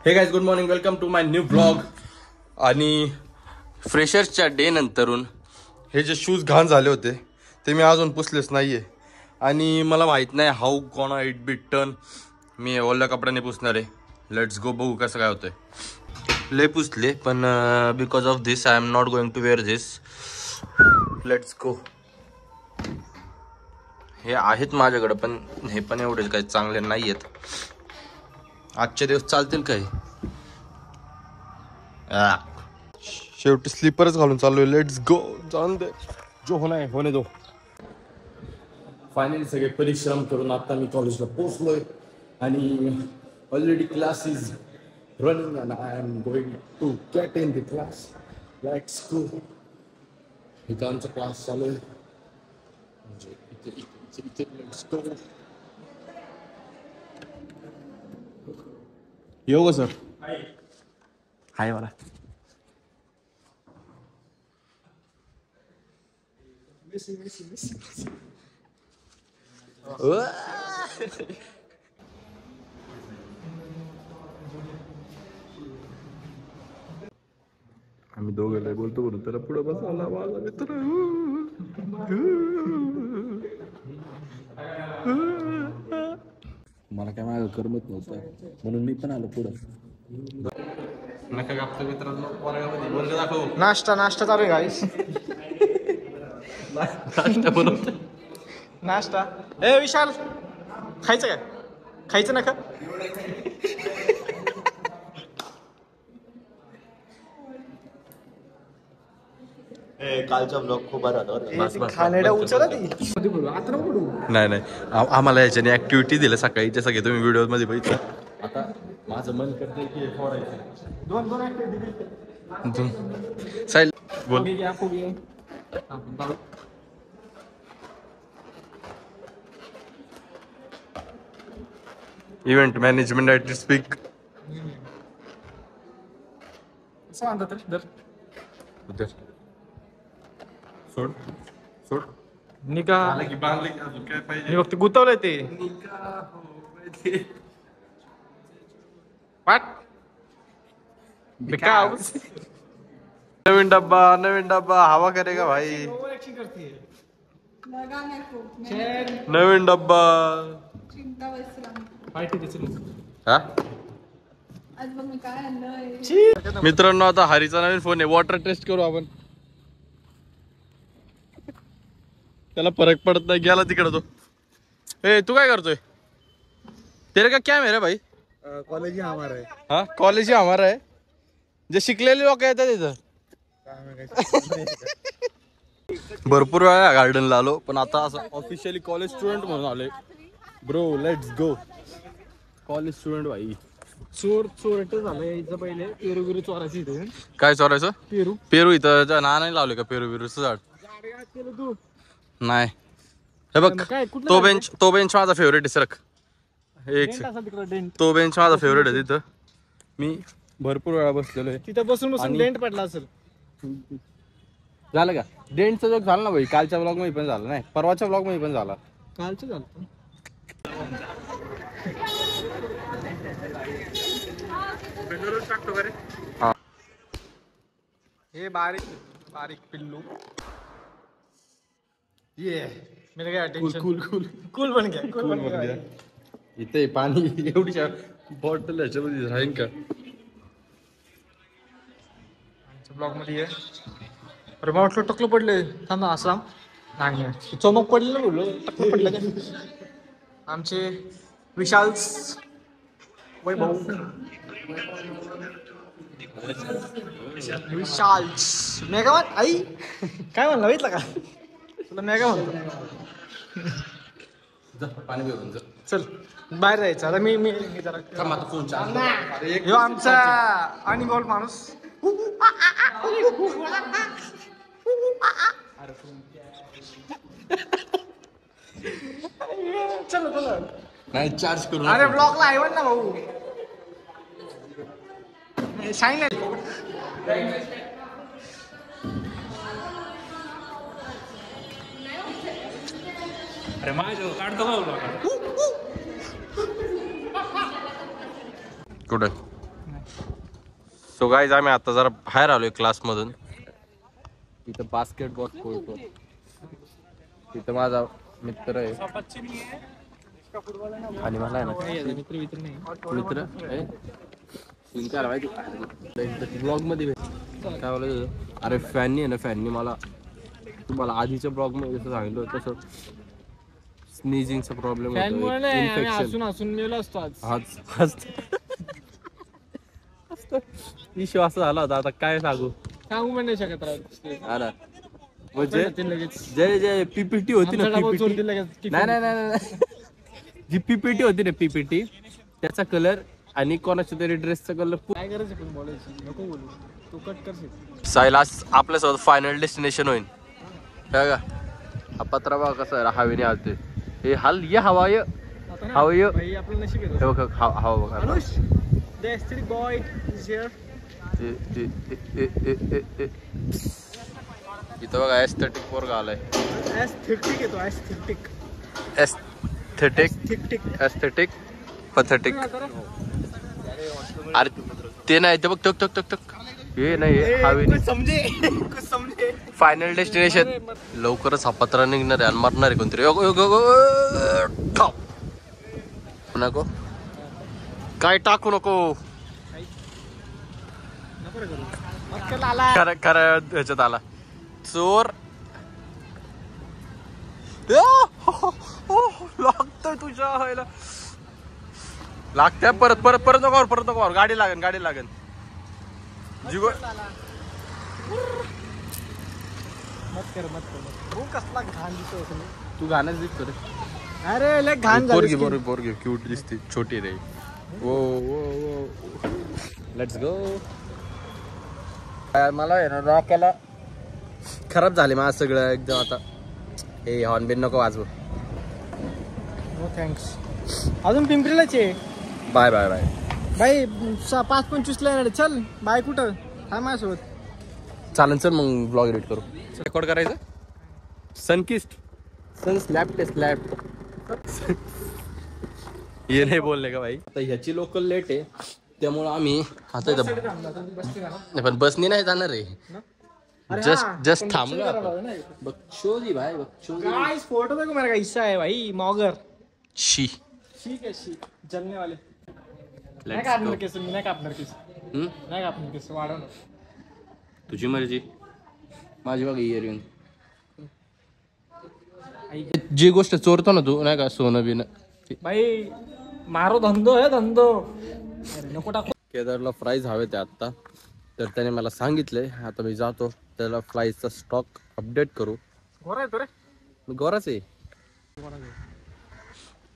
हे guys, good morning, welcome to my new blog. आणि फ्रेशर्सच्या डे नंतरून हे जे शूज घाण झाले होते ते मी अजून पुसलेच नाहीये. आणि मला माहित नाही हाऊ कोणा इट बी टर्न. मी ओल्या कपड्याने पुसणार आहे. लेट्स गो, बघू कसं काय होतंय. लय पुसले पण because of this I am not going to wear this. Let's go. हे आहेत माझ्याकडे पण हे पण एवढे काही चांगले नाही आहेत. आजचे दिवस चालतील काही. शेवटी स्लीपरच घालून चाललोय. Let's go. जाऊन दे, जो होना है होने दो. फायनली सगळे परिश्रम करून आता मी कॉलेजला पोहोचलोय आणि already class is running and I am going to get in the class. Let's go. इथं आमचा क्लास चालू आहे. म्हणजे इथे लेट्स गो. येऊ का सर? हाय मला. आम्ही दोघं बोलतो म्हणून त्याला पुढे बसवला माझा मित्र. मला काय मागं करमत नव्हतं म्हणून मी पण आलो पुढं. नका आपल्या मित्रांनो वर्गामध्ये बोलले दाखव. नाश्ता चालू आहे गाईस. नाश्ता बनवतो. नाश्ता. ए विशाल, खायचं काय? खायचं नका. कालचा ब्लॉग खूप बरा होता. खाण्याला उचला ती. नाही आम्हाला याच्याने ऍक्टिव्हिटी दिलं सकाळी. जे सगळे तुम्ही व्हिडिओ मध्ये बघितलं. आता माझं मन करते की फोडायचं. दोन साहिल बोल. Event management at speak. सोड सोड. निका मी फक्त गुतवलंय ते पाट. नवीन डब्बा हवा करेगा भाई. नवीन डब्बा. हा मित्रांनो, आता हरीचा नवीन फोन आहे. वॉटर टेस्ट करू आपण. त्याला फरक पडत नाही. गेला तिकडे तो. ए तू काय करतोय? तेरे का क्या मेरे भाई? कॉलेज ही हमारा है. हा कॉलेज ही हमारा आहे. जे शिकलेले लोक येतात तिथं. भरपूर वेळा गार्डनला आलो पण आता असं ऑफिशियली कॉलेज स्टुडंट म्हणून आलोय. Bro let's go. College student भाई. चोर झालंय. यायचं पहिले पेरू बिरू चोरायचं इथे. काय चोरायचं? पेरू इथं ना नाही लावले का पेरू बिरूचं झाड? केलं तू नाही. हे बघ तो बेंच माझा फेवरेट आहे. सरक एक तो बेंच माझा फेवरेट आहे. तिथं मी भरपूर वेळा बसलेलो आहे. तिथं बसून डेंट पडला असेल. झालं का? डेंटचा जोक झाला ना भाई. कालच्या ब्लॉग मध्ये पण झाला. नाही परवाच्या ब्लॉग मध्ये पण झाला. कालचं झालं. हा. हे बारीक पिल्लू. ये मेरे काय टेन्शन. कूल बन गया. इथे पाणी एवढी बॉटल ह्याच्यामध्ये राहील का? ब्लॉग मध्ये अरे मला वाटलं टकलं पडले. थांब आसाम नाही चमक पडले ना. बोललो टकलं पडलं का? आमचे विशाल्स वैभव. विशाल्स मेगावाट. आई काय म्हणलं बघितलं का तुला? मेगा म्हणतो. पाणी घेऊन चल बाहेर जायचं आता. मी जरा ह्यो आमचा अनिमोल माणूस. चल नाही चार्ज करू. अरे ब्लॉकला आहे ना भाऊ. सांगितलं. अरे माझ्या काढतो का? कुठे? सो गाईज आम्ही आता जरा बाहेर आलोय क्लासमधून. इथं बास्केटबॉल खेळतो. इथं माझा मित्र आहे आणि मला आहे ना मित्र ब्लॉग मध्ये काय बोलायचं. अरे फॅननी आहे ना, फॅननी मला तुम्हाला आधीच्या ब्लॉग मध्ये जसं सांगितलं तसं स्नीजिंगचा प्रॉब्लेम होतो, इश्यू असा झाला होता. आता काय सांगू पण नाही शकत म्हणजे जे जे पीपीटी होती ना, PPT नाही जी पीपीटी होती ना, पीपीटी त्याचा कलर आणि कोणाच्या तरी ड्रेसचा कलर काय करायचं पण बोलायची नको बोलू तू कट करशील. सायलास आपल्यासोबत फायनल डेस्टिनेशन होईल. काय का हा पत्रा बघा कसं आहे, हवेने हालते. हे हाल ये हवा ये हवा ये भाई आपलं नशीब आहे. हे बघ हवा बघा. Anush the aesthetic boy is here. इथं बघा एस्थेटिक पोरगा आलाय. Aesthetic आहे तो aesthetic. Aesthetic pathetic. अरे ते नाही ते बघ टक टक टक टक हे नाही हवेने. फायनल डेस्टिनेशन लवकरच हा पत्रा निघणार आहे आणि मरणार आहे कोणतरी. नको काय टाकू नको. खरं खरं ह्याच्यात आला चोर. लागतोय तुझ्या व्हायला लागतंय. परत परत परत नको परत नको. गाडी लागन जीव. मत कर हो कसला घाण दिसतो तू गाणंच दिसतो रे. अरे लय घाण पोरगी पोरगी क्यूट दिसते, छोटी रे. वो लेट्स गो. मला आहे ना डोक्याला खराब झाले माझं सगळं एकदम. आता हे हॉर्न बिन नको वाजवू. No thanks. अजून पिंपरीलाच आहे. बाय बाय बाय बाई 5:25 ला येणार. चल बाय. कुठं काय माझ्यासोबत चालन. चल मग ब्लॉग एडिट करू. रेकॉर्ड करायचं. सनकिस्ट सन स्लॅप ये नाही बोलले का भाई. आता ह्याची लोकल लेट आहे त्यामुळं आम्ही आता इथं पण बसनी नाही जाणार आहे. जस्ट थांबलो आपण. बघ शोधी भाई बघ शोधी. गाइस फोटो देखो मेरा कैसा है भाई. मॉगर शी ठीक है शी जलने वाले. नाही कापणार केस. मी नाही कापणार केस. नाही कापणार केस. वाढव ना तुझी मर्जी. माझी बघ इयरिंग. जी गोष्ट चोरतो ना तू नाही का सोनं बिन भाई मारो धंदो है धंदो. नको टाकू. केदारला फ्राईज हवे ते आत्ता. तर त्याने मला सांगितलंय. आता मी जातो त्याला फ्राईजचा स्टॉक अपडेट करू. गोरा आहे तो रे. मी गोराच आहे.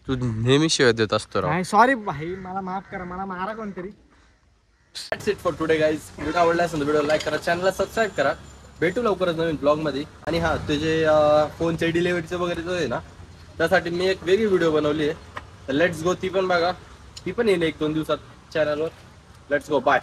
तू नेहमी शिवाय देत असतो राव. सॉरी भाई मला माफ करा. मला मारा कोणतरी. That's it for today guys. Video आवडला असेल तर व्हिडिओ लाईक करा, चॅनलला सबस्क्राईब करा. भेटू लवकरच नवीन ब्लॉग मध्ये. आणि हा तुझे फोनचे डिलिव्हरीचं वगैरे जो आहे ना त्यासाठी मी एक वेगळी व्हिडिओ बनवली आहे. Let's go. ती पण बघा. ती पण येईल 1-2 दिवसात चॅनलवर. Let's go. बाय.